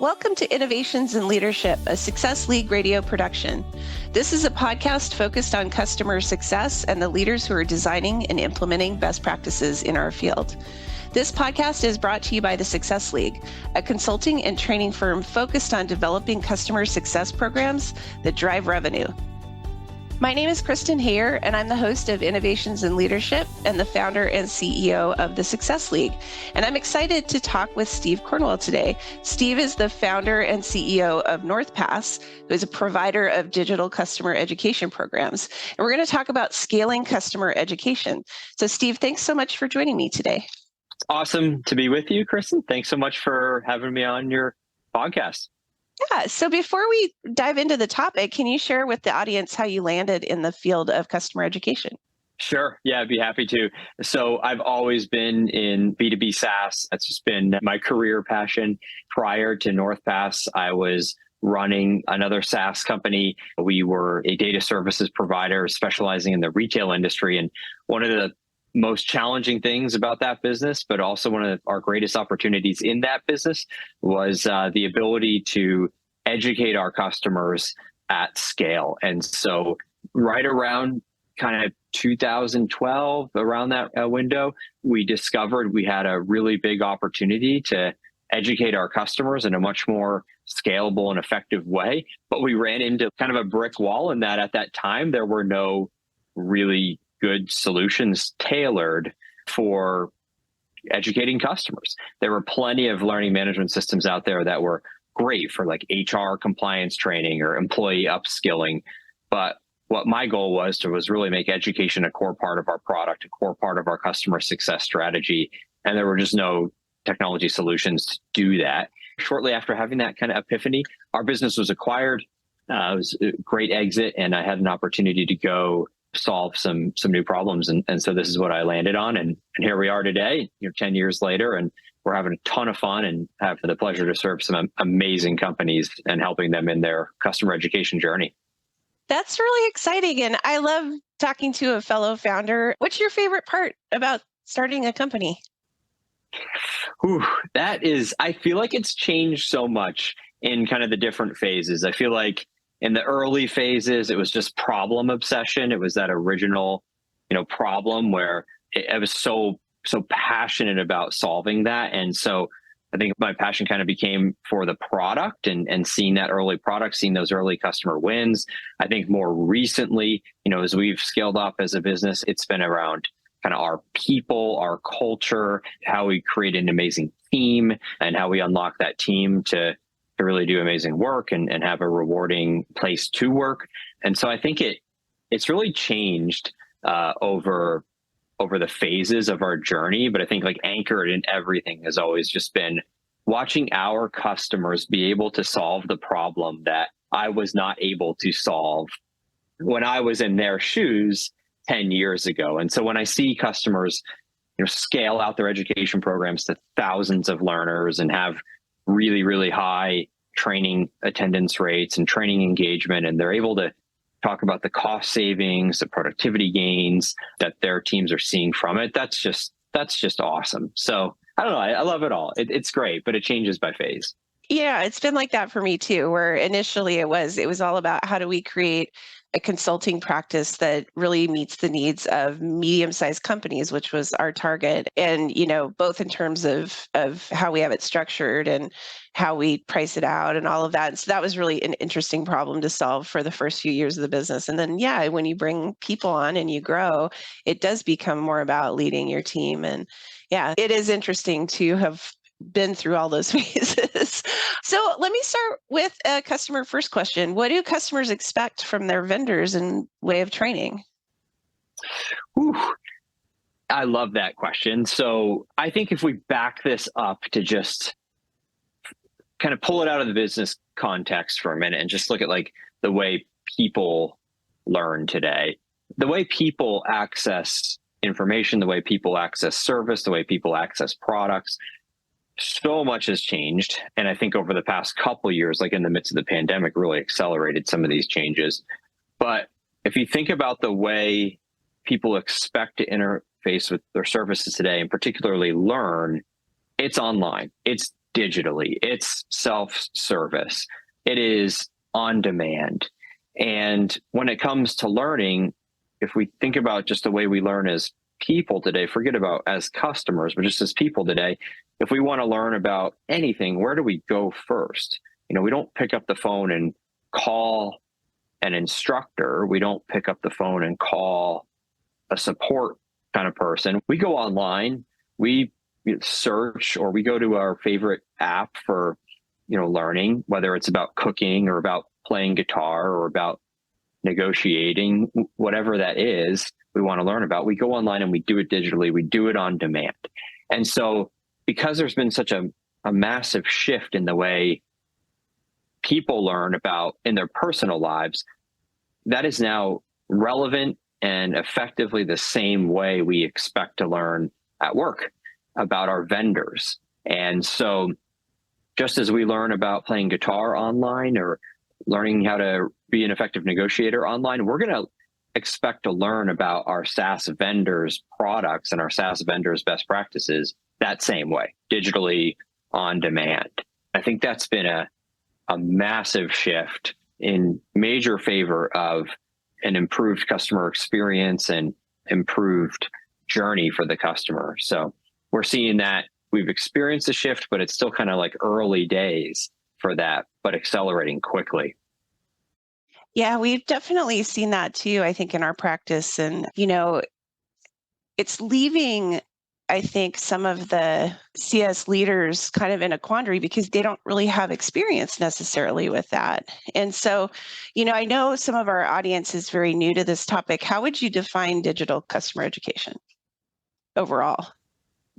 Welcome to Innovations in Leadership, a Success League radio production. This is a podcast focused on customer success and the leaders who are designing and implementing best practices in our field. This podcast is brought to you by the Success League, a consulting and training firm focused on developing customer success programs that drive revenue. My name is Kristen Hayer, and I'm the host of Innovations in Leadership and the founder and CEO of the Success League. And I'm excited to talk with Steve Cornwell today. Steve is the founder and CEO of NorthPass, who is a provider of digital customer education programs. And we're going to talk about scaling customer education. So Steve, thanks so much for joining me today. It's awesome to be with you, Kristen. Thanks so much for having me on your podcast. Yeah. So before we dive into the topic, can you share with the audience how you landed in the field of customer education? Sure. Yeah, I'd be happy to. So I've always been in B2B SaaS. That's just been my career passion. Prior to NorthPass, I was running another SaaS company. We were a data services provider specializing in the retail industry. And one of the most challenging things about that business, but also one of our greatest opportunities in that business was the ability to educate our customers at scale. And so right around kind of 2012, around that window, we discovered we had a really big opportunity to educate our customers in a much more scalable and effective way. But we ran into kind of a brick wall in that at that time, there were no really good solutions tailored for educating customers. There were plenty of learning management systems out there that were great for like HR compliance training or employee upskilling. But what my goal was really make education a core part of our product, a core part of our customer success strategy. And there were just no technology solutions to do that. Shortly after having that kind of epiphany, our business was acquired. It was a great exit, and I had an opportunity to go solve some new problems. And so this is what I landed on. And here we are today, 10 years later, and we're having a ton of fun and have the pleasure to serve some amazing companies and helping them in their customer education journey. That's really exciting. And I love talking to a fellow founder. What's your favorite part about starting a company? I feel like it's changed so much in kind of the different phases. I feel like in the early phases, it was just problem obsession. It was that original, problem where I was so passionate about solving that. And so I think my passion kind of became for the product and seeing that early product, seeing those early customer wins. I think more recently, as we've scaled up as a business, it's been around kind of our people, our culture, how we create an amazing team and how we unlock that team to really do amazing work and have a rewarding place to work. And so I think it's really changed over the phases of our journey. But I think like anchored in everything has always just been watching our customers be able to solve the problem that I was not able to solve when I was in their shoes 10 years ago. And so when I see customers, scale out their education programs to thousands of learners and have really, really high training attendance rates and training engagement, and they're able to talk about the cost savings, the productivity gains that their teams are seeing from it. That's just awesome. So I don't know. I love it all. It's great, but it changes by phase. Yeah, it's been like that for me too, where initially it was all about how do we create a consulting practice that really meets the needs of medium-sized companies, which was our target. And, both in terms of how we have it structured and how we price it out and all of that. And so that was really an interesting problem to solve for the first few years of the business. And then, when you bring people on and you grow, it does become more about leading your team. And it is interesting to have been through all those phases. So let me start with a customer first question. What do customers expect from their vendors in way of training? I love that question. So I think if we back this up to just kind of pull it out of the business context for a minute and just look at like the way people learn today, the way people access information, the way people access service, the way people access products, so much has changed. And I think over the past couple of years, like in the midst of the pandemic, really accelerated some of these changes. But if you think about the way people expect to interface with their services today, and particularly learn, it's online. It's digitally. It's self-service. It is on demand. And when it comes to learning, if we think about just the way we learn as people today, forget about as customers, but just as people today, if we want to learn about anything, where do we go first? We don't pick up the phone and call an instructor. We don't pick up the phone and call a support kind of person. We go online, we search, or we go to our favorite app for, learning, whether it's about cooking or about playing guitar or about negotiating, whatever that is we want to learn about. We go online and we do it digitally. We do it on demand. And so because there's been such a massive shift in the way people learn about in their personal lives, that is now relevant and effectively the same way we expect to learn at work about our vendors. And so just as we learn about playing guitar online or learning how to be an effective negotiator online, we're going to expect to learn about our SaaS vendors' products and our SaaS vendors' best practices that same way, digitally on demand. I think that's been a massive shift in major favor of an improved customer experience and improved journey for the customer. So we're seeing that we've experienced a shift, but it's still kind of like early days for that, but accelerating quickly. Yeah, we've definitely seen that too, I think, in our practice. And, it's leaving, I think, some of the CS leaders kind of in a quandary because they don't really have experience necessarily with that. And so, I know some of our audience is very new to this topic. How would you define digital customer education overall?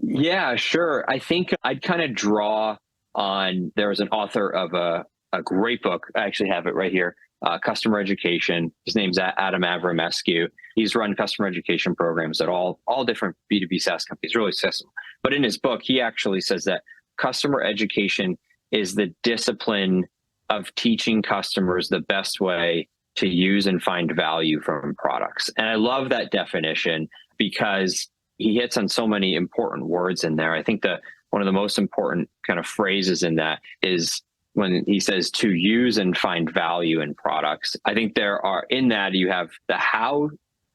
Yeah, sure. I think I'd kind of draw on, there was an author of a great book. I actually have it right here. Customer education. His name's Adam-Avramescue. He's run customer education programs at all different B2B SaaS companies, really successful. But in his book, he actually says that customer education is the discipline of teaching customers the best way to use and find value from products. And I love that definition because he hits on so many important words in there. I think that one of the most important kind of phrases in that is when he says to use and find value in products. I think there are, in that you have the how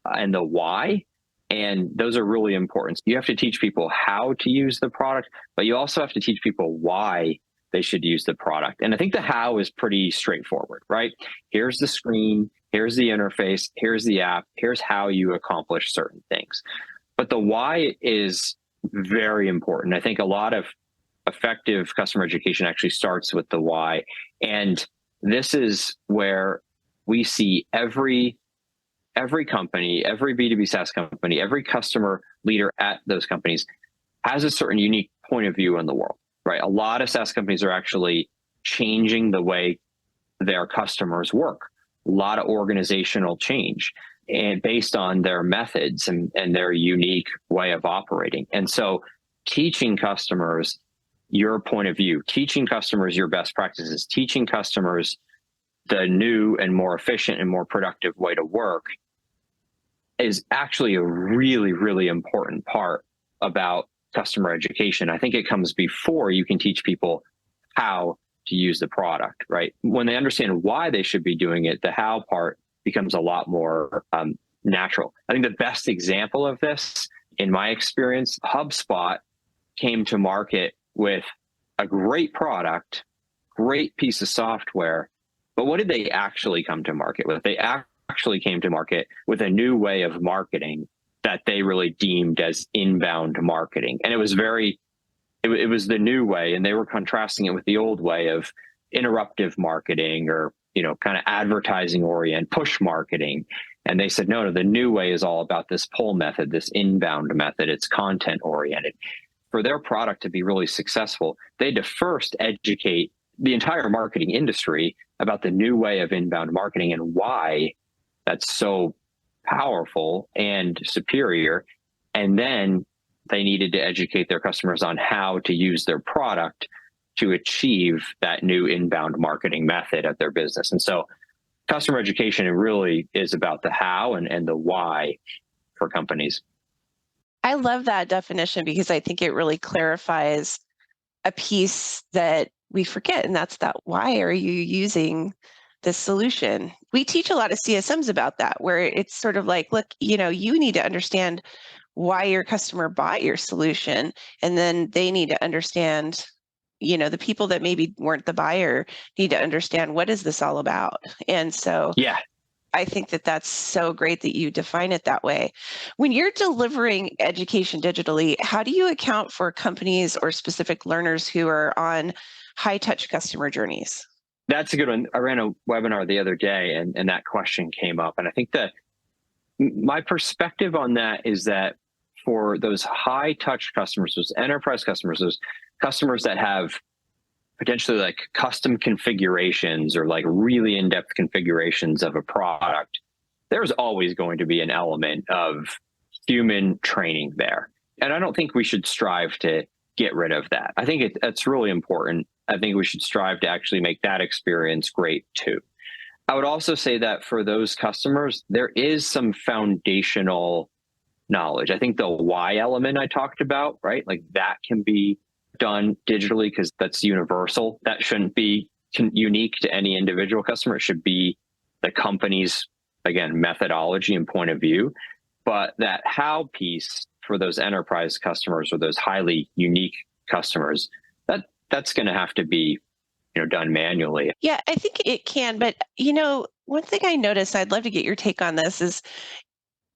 and the why, and those are really important. You have to teach people how to use the product, but you also have to teach people why they should use the product. And I think the how is pretty straightforward, right? Here's the screen, here's the interface, here's the app, here's how you accomplish certain things. But the why is very important. I think a lot of effective customer education actually starts with the why. And this is where we see every company, every B2B SaaS company, every customer leader at those companies has a certain unique point of view in the world, right? A lot of SaaS companies are actually changing the way their customers work, a lot of organizational change, and based on their methods and their unique way of operating. And so teaching customers your point of view, teaching customers your best practices, teaching customers the new and more efficient and more productive way to work is actually a really, really important part about customer education. I think it comes before you can teach people how to use the product, right? When they understand why they should be doing it, the how part becomes a lot more natural. I think the best example of this, in my experience, HubSpot came to market with a great product, great piece of software, but what did they actually come to market with? They actually came to market with a new way of marketing that they really deemed as inbound marketing. And it was it was the new way, and they were contrasting it with the old way of interruptive marketing or, kind of advertising orient, push marketing. And they said, no, the new way is all about this pull method, this inbound method. It's content oriented. For their product to be really successful, they had to first educate the entire marketing industry about the new way of inbound marketing and why that's so powerful and superior. And then they needed to educate their customers on how to use their product to achieve that new inbound marketing method at their business. And so customer education, it really is about the how and the why for companies. I love that definition because I think it really clarifies a piece that we forget, and that's that why are you using this solution? We teach a lot of CSMs about that, where it's sort of like, look, you need to understand why your customer bought your solution, and then they need to understand, the people that maybe weren't the buyer need to understand, what is this all about? And so Yeah. I think that that's so great that you define it that way. When you're delivering education digitally, how do you account for companies or specific learners who are on high touch customer journeys? That's a good one. I ran a webinar the other day and that question came up. And I think that my perspective on that is that for those high touch customers, those enterprise customers, those customers that have potentially like custom configurations or like really in-depth configurations of a product, there's always going to be an element of human training there. And I don't think we should strive to get rid of that. I think that's really important. I think we should strive to actually make that experience great too. I would also say that for those customers, there is some foundational knowledge. I think the why element I talked about, right? Like that can be done digitally because that's universal. That shouldn't be unique to any individual customer. It should be the company's, again, methodology and point of view. But that how piece for those enterprise customers or those highly unique customers, that's going to have to be done manually. Yeah, I think it can. But, one thing I noticed, I'd love to get your take on this, is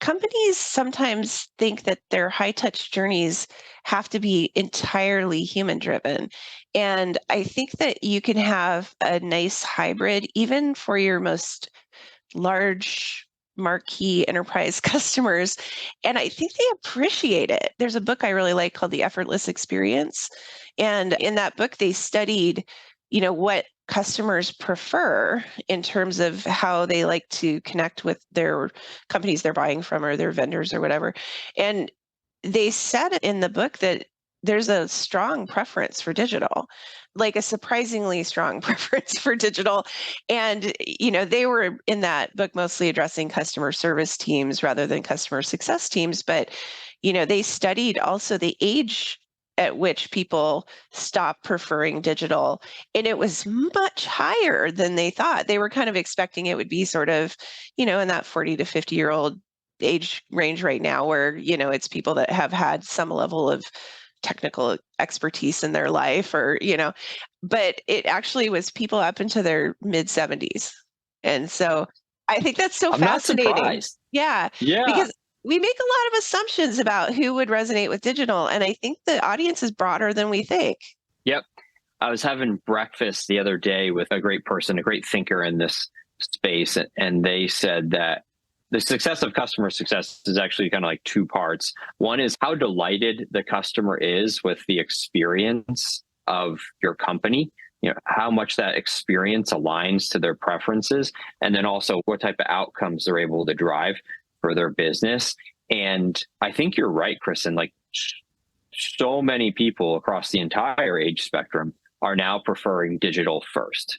companies sometimes think that their high touch journeys have to be entirely human driven. And I think that you can have a nice hybrid, even for your most large marquee enterprise customers. And I think they appreciate it. There's a book I really like called The Effortless Experience. And in that book, they studied, what customers prefer in terms of how they like to connect with their companies they're buying from or their vendors or whatever. And they said in the book that there's a strong preference for digital, like a surprisingly strong preference for digital. And, they were in that book mostly addressing customer service teams rather than customer success teams. But, they studied also the age at which people stop preferring digital. And it was much higher than they thought. They were kind of expecting it would be sort of, in that 40 to 50-year-old age range right now, where, it's people that have had some level of technical expertise in their life or, but it actually was people up into their mid 70s. And so I think that's so I'm not fascinating. surprised. Yeah. Yeah. Because we make a lot of assumptions about who would resonate with digital. And I think the audience is broader than we think. Yep. I was having breakfast the other day with a great person, a great thinker in this space. And they said that the success of customer success is actually kind of like two parts. One is how delighted the customer is with the experience of your company, how much that experience aligns to their preferences, and then also what type of outcomes they're able to drive for their business. And I think you're right, Kristen, like so many people across the entire age spectrum are now preferring digital first.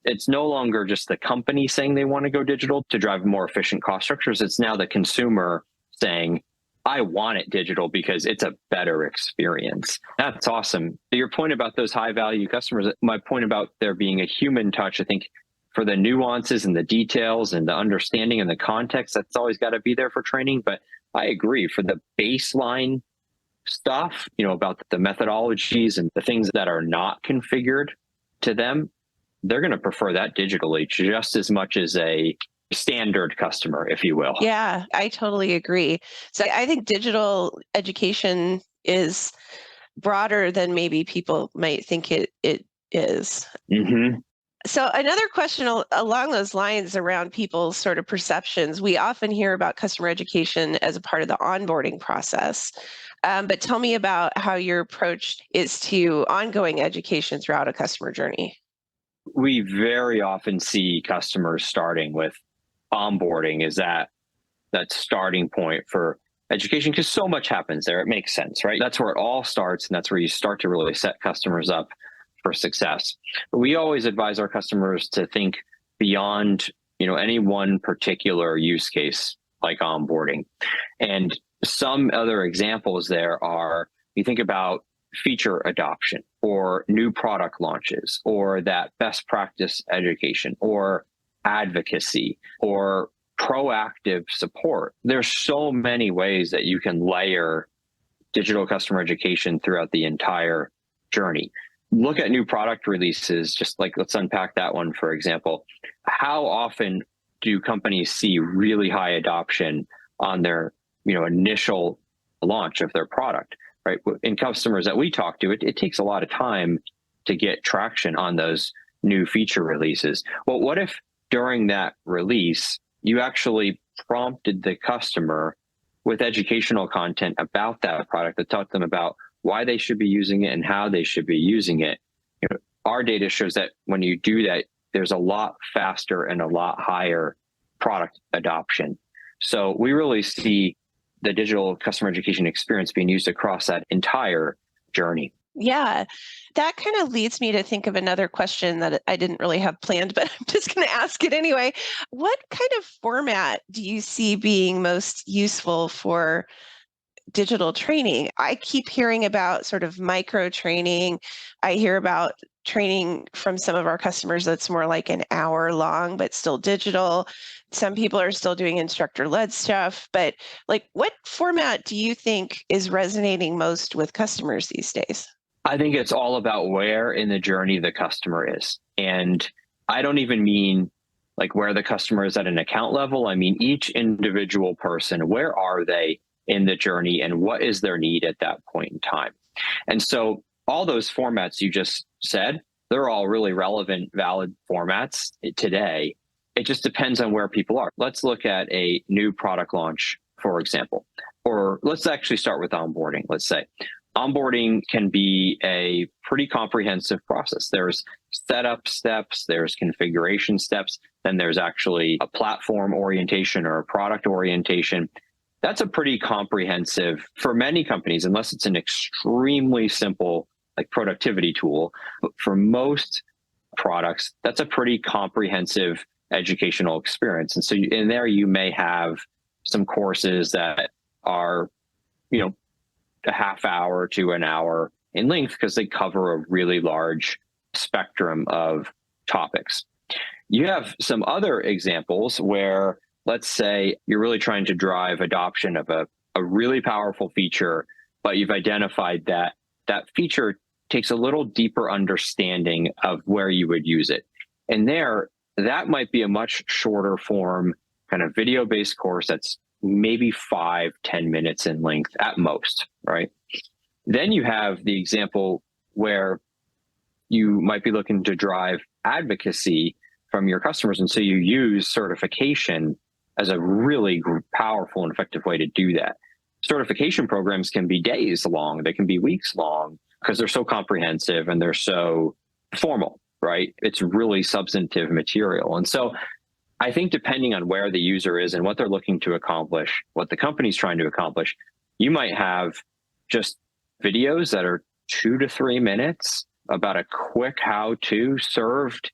It's no longer just the company saying they want to go digital to drive more efficient cost structures. It's now the consumer saying, I want it digital because it's a better experience. That's awesome. Your point about those high value customers, my point about there being a human touch, I think for the nuances and the details and the understanding and the context, that's always got to be there for training. But I agree for the baseline stuff, about the methodologies and the things that are not configured to them, they're going to prefer that digitally just as much as a standard customer, if you will. Yeah, I totally agree. So I think digital education is broader than maybe people might think it is. Mm-hmm. So another question along those lines around people's sort of perceptions, we often hear about customer education as a part of the onboarding process. But tell me about how your approach is to ongoing education throughout a customer journey. We very often see customers starting with onboarding is that starting point for education because so much happens there. It makes sense, right? That's where it all starts, and that's where you start to really set customers up for success. But we always advise our customers to think beyond, any one particular use case like onboarding. And some other examples there are, you think about feature adoption or new product launches or that best practice education or advocacy or proactive support. There's so many ways that you can layer digital customer education throughout the entire journey. Look at new product releases, just like let's unpack that one, for example. How often do companies see really high adoption on their initial launch of their product, right? In customers that we talk to, it takes a lot of time to get traction on those new feature releases. Well, what if during that release, you actually prompted the customer with educational content about that product that taught them about why they should be using it and how they should be using it? Our data shows that when you do that, there's a lot faster and a lot higher product adoption. So we really see the digital customer education experience being used across that entire journey. Yeah, that kind of leads me to think of another question that I didn't really have planned, but I'm just going to ask it anyway. What kind of format do you see being most useful for digital training? I keep hearing about sort of micro training. I hear about training from some of our customers that's more like an hour long, but still digital. Some people are still doing instructor-led stuff, but like, what format do you think is resonating most with customers these days? I think it's all about where in the journey the customer is. And I don't even mean like where the customer is at an account level. I mean, each individual person, where are they in the journey and what is their need at that point in time? And so all those formats you just said, they're all really relevant, valid formats today. It just depends on where people are. Let's look at a new product launch, for example, or let's actually start with onboarding. Let's say onboarding can be a pretty comprehensive process. There's setup steps, there's configuration steps, then there's actually a platform orientation or a product orientation. That's a pretty comprehensive, for many companies, unless it's an extremely simple like productivity tool. But for most products, that's a pretty comprehensive educational experience. And so in there, you may have some courses that are, a half hour to an hour in length because they cover a really large spectrum of topics. You have some other examples where, let's say you're really trying to drive adoption of a really powerful feature, but you've identified that that feature takes a little deeper understanding of where you would use it. And there, that might be a much shorter form kind of video-based course that's maybe 5-10 minutes in length at most, right? Then you have the example where you might be looking to drive advocacy from your customers. And so you use certification as a really powerful and effective way to do that. Certification programs can be days long, they can be weeks long because they're so comprehensive and they're so formal, right? It's really substantive material. And so I think depending on where the user is and what they're looking to accomplish, what the company's trying to accomplish, you might have just videos that are 2 to 3 minutes about a quick how-to served,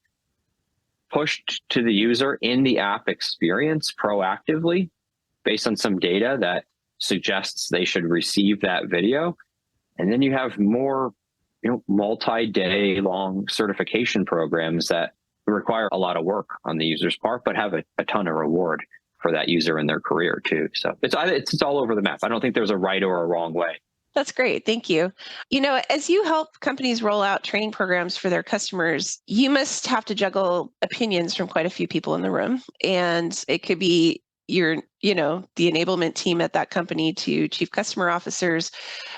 pushed to the user in the app experience proactively based on some data that suggests they should receive that video. And then you have more, multi-day long certification programs that require a lot of work on the user's part, but have a ton of reward for that user in their career too. So it's all over the map. I don't think there's a right or a wrong way. That's great. Thank you. As you help companies roll out training programs for their customers, you must have to juggle opinions from quite a few people in the room. And it could be the enablement team at that company to chief customer officers.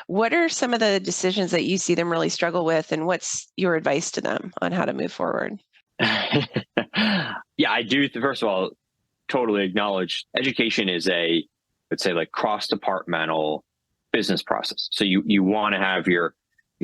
What are some of the decisions that you see them really struggle with? And what's your advice to them on how to move forward? Yeah, I do. First of all, totally acknowledge education is let's say like cross-departmental business process. So you want to have your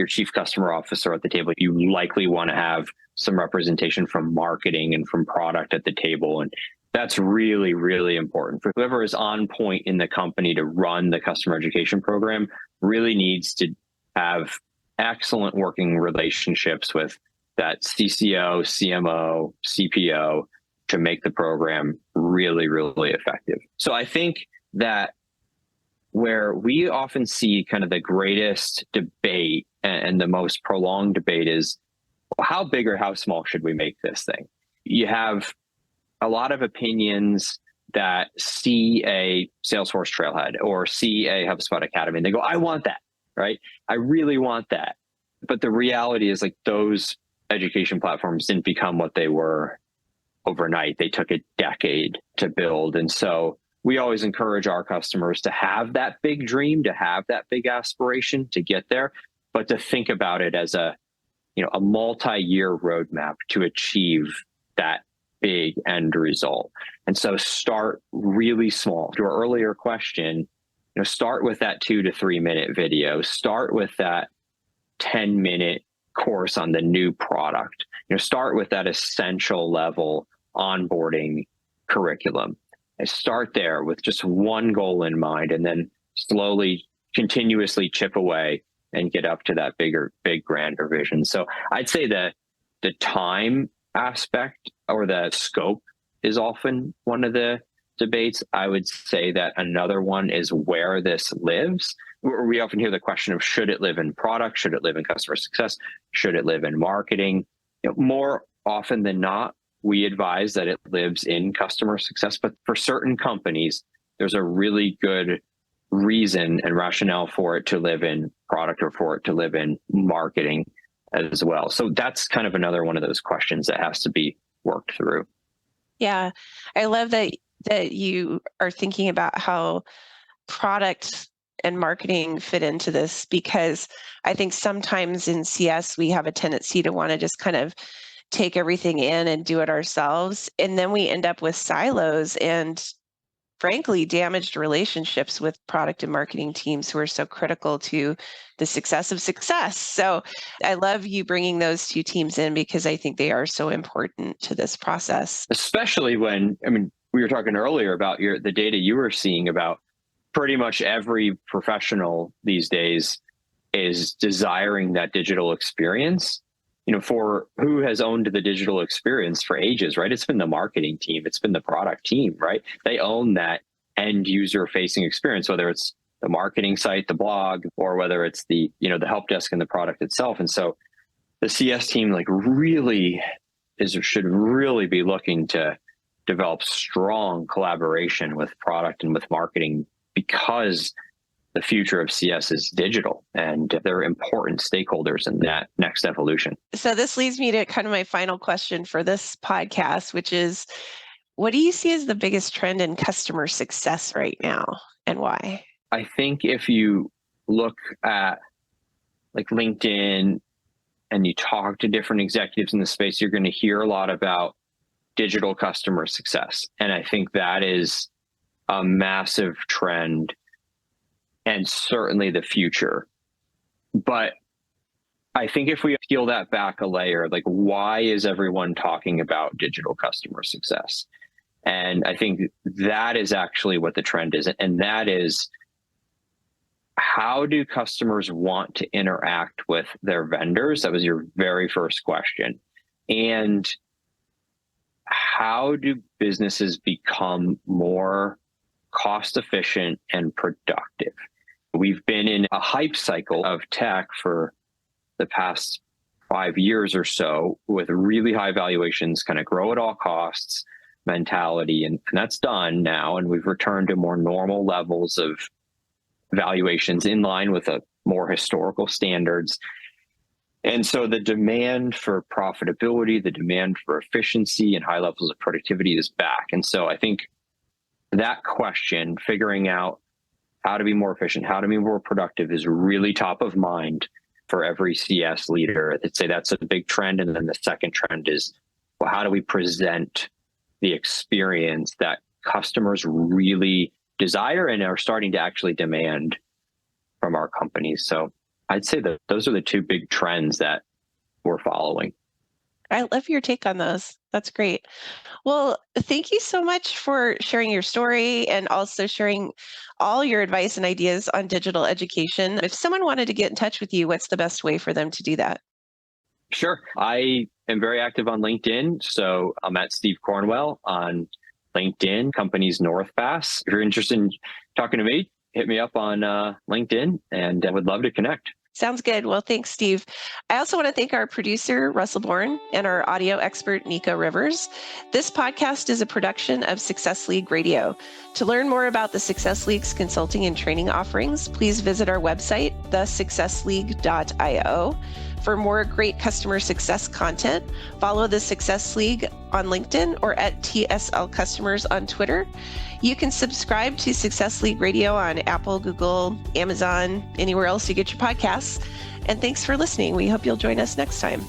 chief customer officer at the table. You likely want to have some representation from marketing and from product at the table. And that's really, really important. For whoever is on point in the company to run the customer education program really needs to have excellent working relationships with that CCO, CMO, CPO to make the program really, really effective. So I think that where we often see kind of the greatest debate and the most prolonged debate is, well, how big or how small should we make this thing? You have a lot of opinions that see a Salesforce Trailhead or see a HubSpot Academy, and they go, I want that, right? I really want that. But the reality is, like, those education platforms didn't become what they were overnight. They took a decade to build. And so we always encourage our customers to have that big dream, to have that big aspiration to get there, but to think about it as a multi-year roadmap to achieve that big end result. And so start really small. To our earlier question, start with that 2 to 3 minute video, start with that 10-minute course on the new product, start with that essential level onboarding curriculum. And start there with just one goal in mind, and then slowly, continuously chip away and get up to that big, grander vision. So I'd say that the time aspect or the scope is often one of the debates. I would say that another one is where this lives. We often hear the question of, should it live in product? Should it live in customer success? Should it live in marketing? More often than not, we advise that it lives in customer success. But for certain companies, there's a really good reason and rationale for it to live in product or for it to live in marketing as well. So that's kind of another one of those questions that has to be worked through. Yeah, I love that you are thinking about how product and marketing fit into this, because I think sometimes in CS we have a tendency to want to just kind of take everything in and do it ourselves. And then we end up with silos and, frankly, damaged relationships with product and marketing teams who are so critical to the success of success. So I love you bringing those two teams in, because I think they are so important to this process. Especially when, we were talking earlier about the data you were seeing about pretty much every professional these days is desiring that digital experience. For who has owned the digital experience for ages, right? It's been the marketing team, it's been the product team, right? They own that end user facing experience, whether it's the marketing site, the blog, or whether it's the help desk and the product itself. And so the CS team should really be looking to develop strong collaboration with product and with marketing, because the future of CS is digital, and they're important stakeholders in that next evolution. So this leads me to kind of my final question for this podcast, which is, what do you see as the biggest trend in customer success right now, and why? I think if you look at like LinkedIn and you talk to different executives in the space, you're going to hear a lot about digital customer success. And I think that is a massive trend and certainly the future. But I think if we peel that back a layer, like, why is everyone talking about digital customer success? And I think that is actually what the trend is. And that is, how do customers want to interact with their vendors? That was your very first question. And how do businesses become more cost efficient and productive? We've been in a hype cycle of tech for the past 5 years or so, with really high valuations, kind of grow at all costs mentality. And that's done now. And we've returned to more normal levels of valuations in line with a more historical standards. And so the demand for profitability, the demand for efficiency and high levels of productivity is back. And so I think that question, figuring out how to be more efficient, how to be more productive, is really top of mind for every CS leader. I'd say that's a big trend. And then the second trend is, well, how do we present the experience that customers really desire and are starting to actually demand from our companies? So I'd say that those are the two big trends that we're following. I love your take on those. That's great. Well, thank you so much for sharing your story and also sharing all your advice and ideas on digital education. If someone wanted to get in touch with you, what's the best way for them to do that? Sure. I am very active on LinkedIn. So I'm at Steve Cornwell on LinkedIn, companies NorthPass. If you're interested in talking to me, hit me up on LinkedIn, and I would love to connect. Sounds good. Well, thanks, Steve. I also want to thank our producer, Russell Bourne, and our audio expert, Nico Rivers. This podcast is a production of Success League Radio. To learn more about the Success League's consulting and training offerings, please visit our website, thesuccessleague.io. For more great customer success content, follow the Success League on LinkedIn or at TSL Customers on Twitter. You can subscribe to Success League Radio on Apple, Google, Amazon, anywhere else you get your podcasts. And thanks for listening. We hope you'll join us next time.